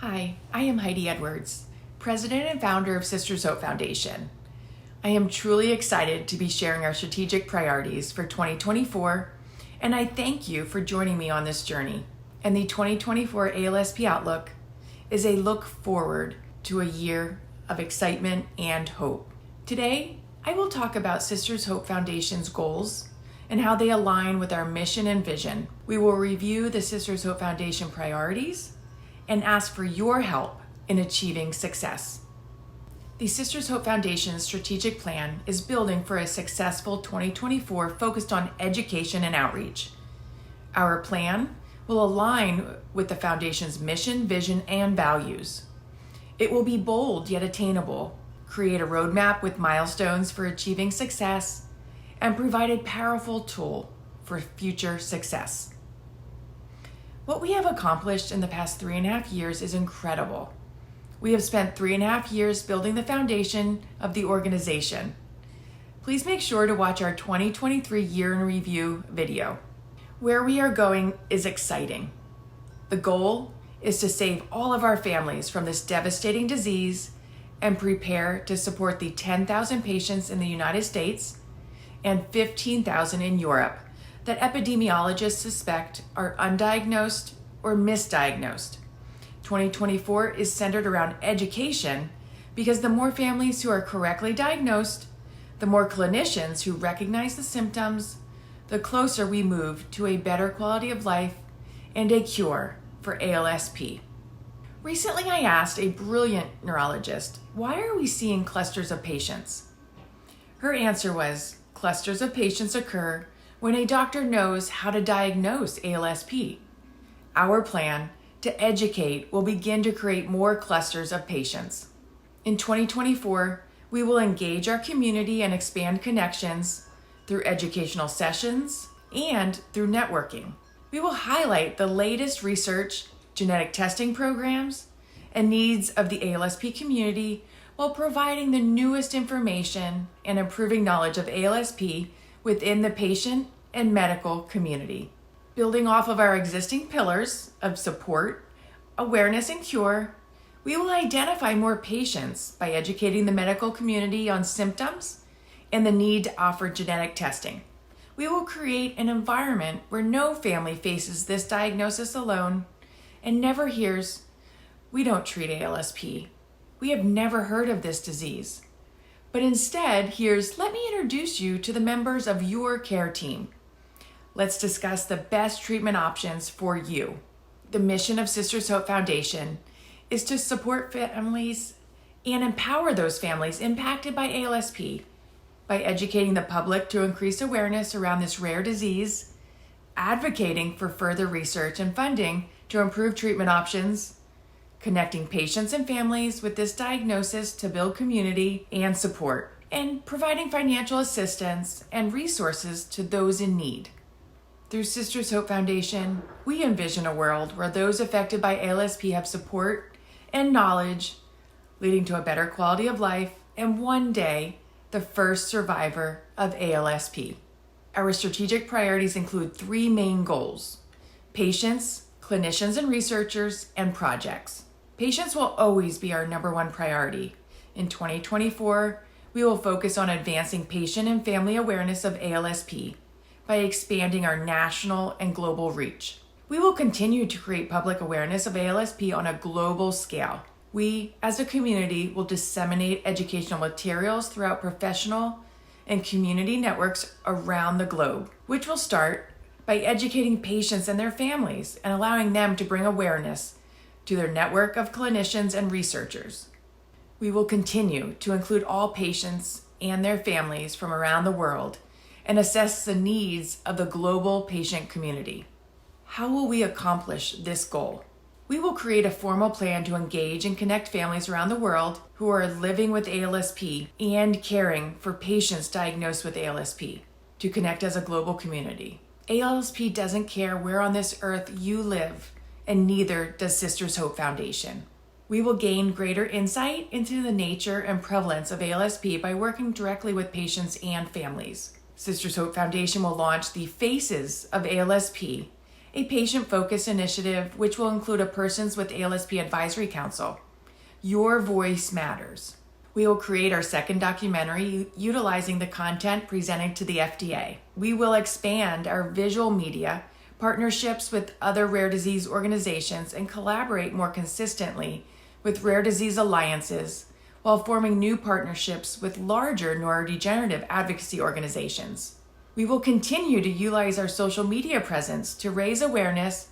Hi, I am Heidi Edwards, President and founder of Sisters Hope Foundation. I am truly excited to be sharing our strategic priorities for 2024, and I thank you for joining me on this journey. And the 2024 ALSP Outlook is a look forward to a year of excitement and hope. Today, I will talk about Sisters Hope Foundation's goals and how they align with our mission and vision. We will review the Sisters Hope Foundation priorities and ask for your help in achieving success. The Sisters Hope Foundation's strategic plan is building for a successful 2024 focused on education and outreach. Our plan will align with the Foundation's mission, vision, and values. It will be bold yet attainable, create a roadmap with milestones for achieving success, and provide a powerful tool for future success. What we have accomplished in the past 3.5 years is incredible. We have spent 3.5 years building the foundation of the organization. Please make sure to watch our 2023 year in review video. Where we are going is exciting. The goal is to save all of our families from this devastating disease and prepare to support the 10,000 patients in the United States and 15,000 in Europe that epidemiologists suspect are undiagnosed or misdiagnosed. 2024 is centered around education because the more families who are correctly diagnosed, the more clinicians who recognize the symptoms, the closer we move to a better quality of life and a cure for ALSP. Recently, I asked a brilliant neurologist, why are we seeing clusters of patients? Her answer was, clusters of patients occur when a doctor knows how to diagnose ALSP. Our plan to educate will begin to create more clusters of patients. In 2024, we will engage our community and expand connections through educational sessions and through networking. We will highlight the latest research, genetic testing programs, and needs of the ALSP community while providing the newest information and improving knowledge of ALSP within the patient and medical community. Building off of our existing pillars of support, awareness, and cure, we will identify more patients by educating the medical community on symptoms and the need to offer genetic testing. We will create an environment where no family faces this diagnosis alone and never hears, "We don't treat ALSP. We have never heard of this disease." But instead hears, "Let me introduce you to the members of your care team. Let's discuss the best treatment options for you." The mission of Sisters Hope Foundation is to support families and empower those families impacted by ALSP by educating the public to increase awareness around this rare disease, advocating for further research and funding to improve treatment options, connecting patients and families with this diagnosis to build community and support, and providing financial assistance and resources to those in need. Through Sisters Hope Foundation, we envision a world where those affected by ALSP have support and knowledge, leading to a better quality of life and one day, the first survivor of ALSP. Our strategic priorities include 3 main goals: patients, clinicians and researchers, and projects. Patients will always be our number one priority. In 2024, we will focus on advancing patient and family awareness of ALSP by expanding our national and global reach. We will continue to create public awareness of ALSP on a global scale. We, as a community, will disseminate educational materials throughout professional and community networks around the globe, which will start by educating patients and their families and allowing them to bring awareness to their network of clinicians and researchers. We will continue to include all patients and their families from around the world and assess the needs of the global patient community. How will we accomplish this goal? We will create a formal plan to engage and connect families around the world who are living with ALSP and caring for patients diagnosed with ALSP to connect as a global community. ALSP doesn't care where on this earth you live, and neither does Sisters Hope Foundation. We will gain greater insight into the nature and prevalence of ALSP by working directly with patients and families. Sisters Hope Foundation will launch the Faces of ALSP, a patient-focused initiative which will include a Persons with ALSP Advisory Council. Your voice matters. We will create our second documentary utilizing the content presented to the FDA. We will expand our visual media partnerships with other rare disease organizations and collaborate more consistently with rare disease alliances while forming new partnerships with larger neurodegenerative advocacy organizations. We will continue to utilize our social media presence to raise awareness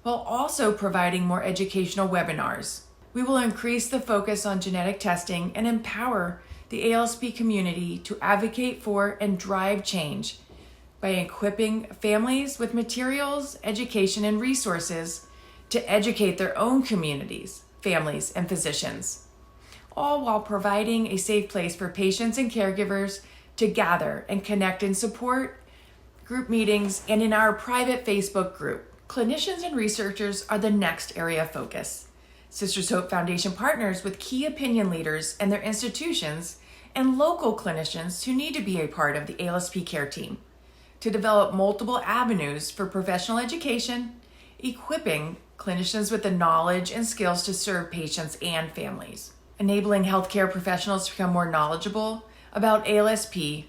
while also providing more educational webinars. We will increase the focus on genetic testing and empower the ALSP community to advocate for and drive change by equipping families with materials, education, and resources to educate their own communities, families, and physicians, all while providing a safe place for patients and caregivers to gather and connect in support group meetings and in our private Facebook group. Clinicians and researchers are the next area of focus. Sisters Hope Foundation partners with key opinion leaders and their institutions and local clinicians who need to be a part of the ALSP care team to develop multiple avenues for professional education, equipping clinicians with the knowledge and skills to serve patients and families, enabling healthcare professionals to become more knowledgeable about ALSP,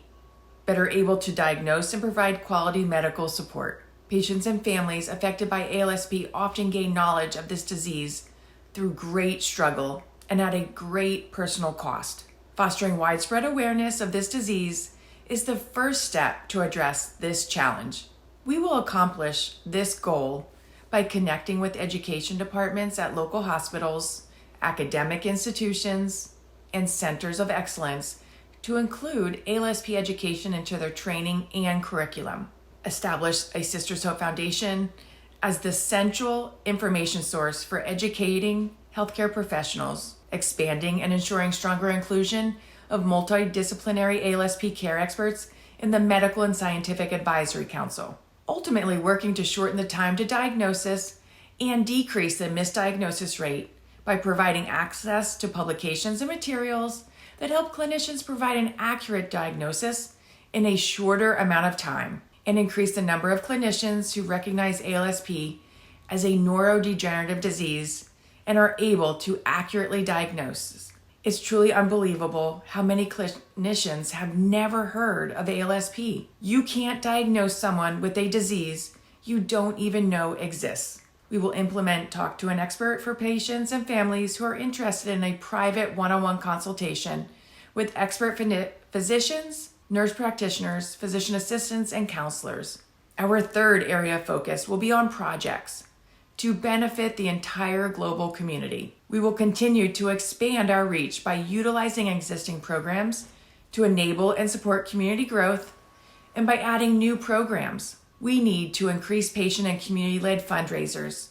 better able to diagnose and provide quality medical support. Patients and families affected by ALSP often gain knowledge of this disease through great struggle and at a great personal cost. Fostering widespread awareness of this disease is the first step to address this challenge. We will accomplish this goal by connecting with education departments at local hospitals, academic institutions, and centers of excellence to include ALSP education into their training and curriculum. Establish a Sisters Hope Foundation as the central information source for educating healthcare professionals, expanding and ensuring stronger inclusion of multidisciplinary ALSP care experts in the Medical and Scientific Advisory Council, ultimately working to shorten the time to diagnosis and decrease the misdiagnosis rate by providing access to publications and materials that help clinicians provide an accurate diagnosis in a shorter amount of time and increase the number of clinicians who recognize ALSP as a neurodegenerative disease and are able to accurately diagnose. It's truly unbelievable how many clinicians have never heard of ALSP. You can't diagnose someone with a disease you don't even know exists. We will implement Talk to an Expert for patients and families who are interested in a private one-on-one consultation with expert physicians, nurse practitioners, physician assistants, and counselors. Our third area of focus will be on projects to benefit the entire global community. We will continue to expand our reach by utilizing existing programs to enable and support community growth and by adding new programs. We need to increase patient and community-led fundraisers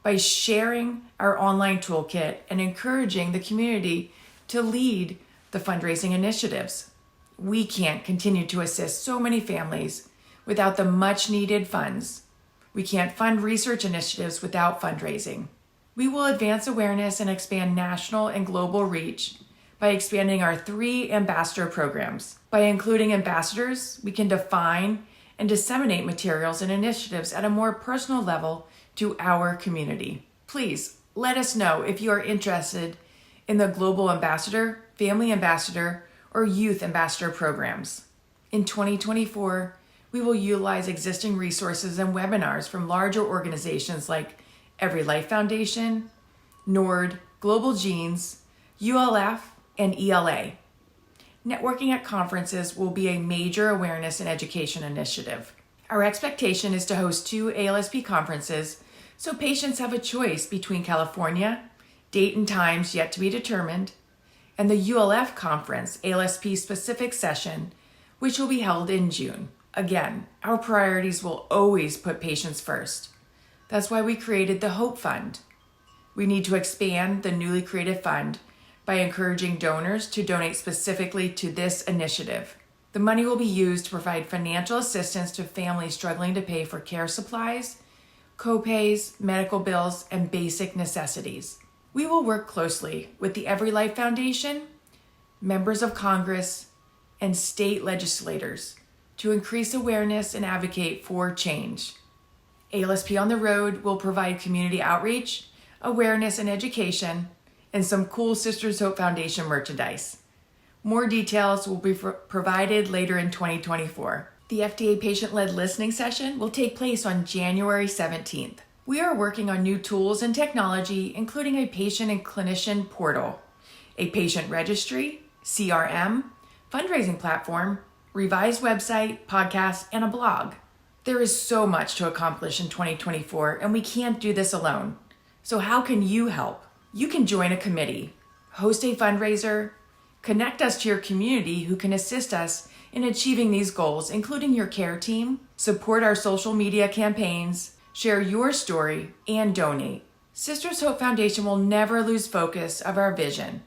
by sharing our online toolkit and encouraging the community to lead the fundraising initiatives. We can't continue to assist so many families without the much-needed funds. We can't fund research initiatives without fundraising. We will advance awareness and expand national and global reach by expanding our 3 ambassador programs. By including ambassadors, we can define and disseminate materials and initiatives at a more personal level to our community. Please let us know if you are interested in the Global Ambassador, Family Ambassador, or Youth Ambassador programs. In 2024, we will utilize existing resources and webinars from larger organizations like Every Life Foundation, NORD, Global Genes, ULF, and ELA. Networking at conferences will be a major awareness and education initiative. Our expectation is to host 2 ALSP conferences so patients have a choice between California, date and times yet to be determined, and the ULF conference ALSP specific session, which will be held in June. Again, our priorities will always put patients first. That's why we created the Hope Fund. We need to expand the newly created fund by encouraging donors to donate specifically to this initiative. The money will be used to provide financial assistance to families struggling to pay for care supplies, co-pays, medical bills, and basic necessities. We will work closely with the Every Life Foundation, members of Congress, and state legislators to increase awareness and advocate for change. ALSP on the Road will provide community outreach, awareness, and education, and some cool Sisters Hope Foundation merchandise. More details will be provided later in 2024. The FDA patient-led listening session will take place on January 17th. We are working on new tools and technology, including a patient and clinician portal, a patient registry, CRM, fundraising platform, revised website, podcast, and a blog. There is so much to accomplish in 2024, and we can't do this alone. So how can you help? You can join a committee, host a fundraiser, connect us to your community who can assist us in achieving these goals, including your care team, support our social media campaigns, share your story, and donate. Sisters Hope Foundation will never lose focus of our vision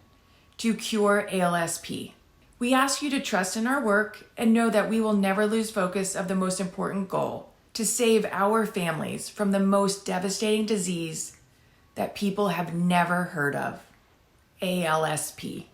to cure ALSP. We ask you to trust in our work and know that we will never lose focus of the most important goal, to save our families from the most devastating disease that people have never heard of, ALSP.